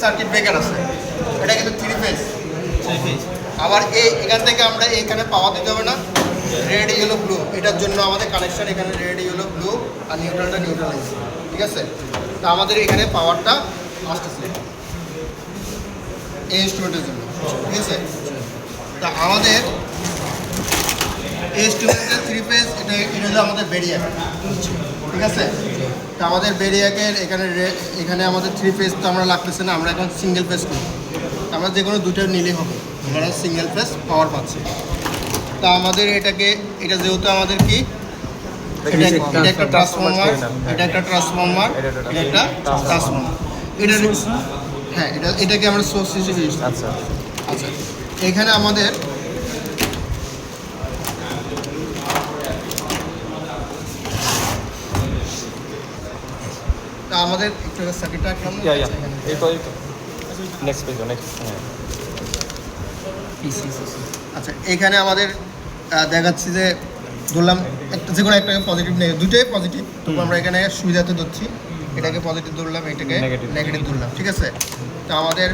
Circuit breaker আছে, এটা কিন্তু 3 ফেজ। আবার এখান থেকে আমরা এখানে পাওয়ার দিতে হবে না, রেড ইয়েলো ব্লু, এটার জন্য আমাদের কানেকশন এখানে রেড ইয়েলো ব্লু আর নিউট্রালটা নিউট্রালাইজ, ঠিক আছে। তো আমাদের এখানে পাওয়ারটা আসতেছে এই ইনস্ট্রুমেন্টের জন্য, ঠিক আছে। তা আমাদের এই ইনস্ট্রুমেন্টের 3 ফেজ, এটা হলো আমাদের বেরিয়াক, ঠিক আছে। তো আমাদের বেরিয়াকের এখানে আমাদের 3 ফেজ তো আমরা লাগতেছে না, আমরা এখন সিঙ্গেল ফেজ করি। আমরা যে কোনো দুটো নিলেই হবে, আমরা সিঙ্গেল ফেজ পাওয়ার পাচ্ছি। তা আমাদের এটা যেহেতু আমাদের কি এটা একটা ট্রান্সফর্মার, এটা একটা ট্রান্সফর্মার, এটা একটা ট্রান্সফর্মার, হ্যাঁ এটাকে আমরা সোর্স হিসেবে ইউজ করি। আচ্ছা, এখানে আমাদের আমাদের একটু সার্কিটটা রাখলাম। আচ্ছা, এখানে আমাদের দেখাচ্ছি যে ধরলাম যে কোনো একটা পজিটিভ নেগেটিভ, দুটোই পজিটিভ, তবু আমরা এখানে সুবিধাতে ধরছি, এটাকে পজিটিভ ধরলাম, এটাকে নেগেটিভ ধরলাম, ঠিক আছে। তো আমাদের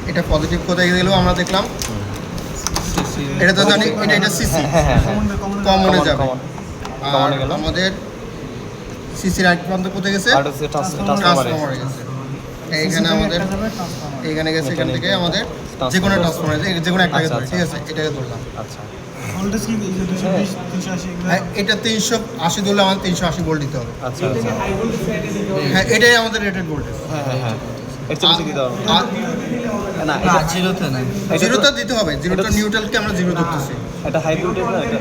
এটা পজিটিভ কোথায় গেলেও আমরা দেখলাম, এটা তো জানি এটা সিসি কমনে যাবে। আর আমাদের সিসি রাইট প্রান্ত কোথায় গেছে, ট্রান্সফরমারে গেছে। এইখানে আমাদের এইখানে গেছে, এখান থেকে আমাদের যে কোনো ট্রান্সফরমার যে কোনো একটাকে ধরে, ঠিক আছে, এটাকে ধরলাম। আচ্ছা, এটা 380 ধরলে আমাদের 380 ভোল্ট দিতে হবে। আচ্ছা, হ্যাঁ এটাই আমাদের রেটেড ভোল্টেজ। জিরোতে দিতে হবে, জিরোটা নিউট্রালকে আমরা জিরো ধরতেছি। এটা হাই ভোল্টেজ না, এটা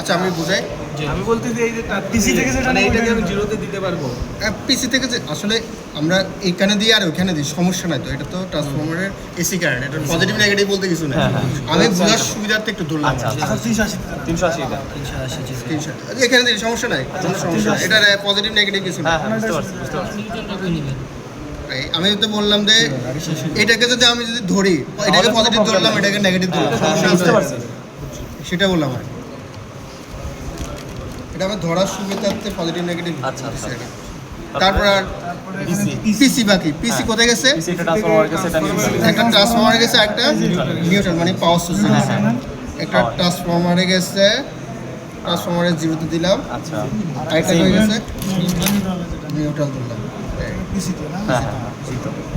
আচ্ছা আমি বুঝাই, আমি বলতে যে এই যে পিসি থেকে সেটা মানে এইটাকে আমি জিরোতে দিতে পারবো। পিসি থেকে যে আসলে আমরা এখানে দিই আর ওইখানে দিই, সমস্যা নাই তো। এটা তো ট্রান্সফরমারের এসি কারেন্ট, এটা পজিটিভ নেগেটিভ বলতে কিছু না। আমি বোঝার সুবিধার্থে একটু ধরলাম। আচ্ছা 380 এখানে দিই, সমস্যা নাই, কোনো সমস্যা নাই। এটা পজিটিভ নেগেটিভ কিছু না। আমি তো বললাম যে এটাকে যদি আমি ধরি, এটাকে পজিটিভ ধরলাম, এটাকে নেগেটিভ ধরলাম, সমস্যা আছে সেটা বললাম। আর এটা আমার ধরার সুবিধার্থে পজিটিভ নেগেটিভ। আচ্ছা, তারপর আর পিসি বাকি, পিসি কোথায় গেছে, একটা ট্রান্সফরমার গেছে, একটা ট্রান্সফরমারে গেছে, একটা নিউট্রাল মানে পাওয়ার সোর্স গেছে, একটা ট্রান্সফরমারে গেছে, ট্রান্সফরমারে জিরোতে দিলাম। আচ্ছা, আরেকটা হয়ে গেছে নিউট্রাল দিলাম।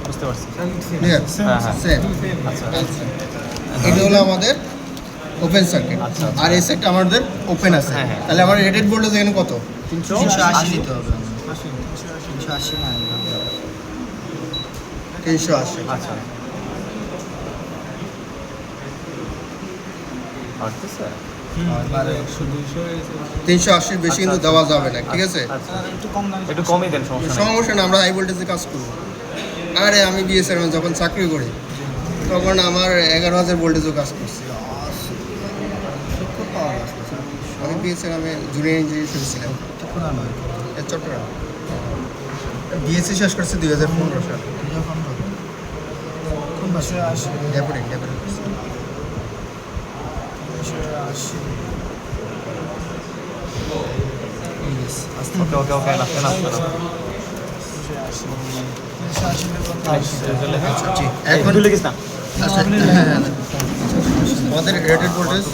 বুঝতে পারছি। ক্লিয়ার? সেম। এটা হলো আমাদের ওপেন সার্কিট। আর এই সাইডটা আমাদের ওপেন আছে। তাহলে আমার রেটেড ভোল্টেজ এখানে কত? 380 দিতে হবে। 380। আচ্ছা, আচ্ছা স্যার 380 বেশি কিন্তু দেওয়া যাবে না, ঠিক আছে। একটু কমই দেন, সমস্যা না, আমরা হাই ভোল্টেজে কাজ করবো। আরে আমি বিএসআর যখন চাকরি করি তখন আমার 11,000 ভোল্টেজও কাজ করছি। আমি বিএসআর আমি জুনিয়র ইঞ্জিনিয়ার ছিলাম চট্টগ্রাম। বিএসসি শেষ করছি 2015 সালে। ডেপুটি ওকে এখন আমাদের রেটেড ভোল্টেজ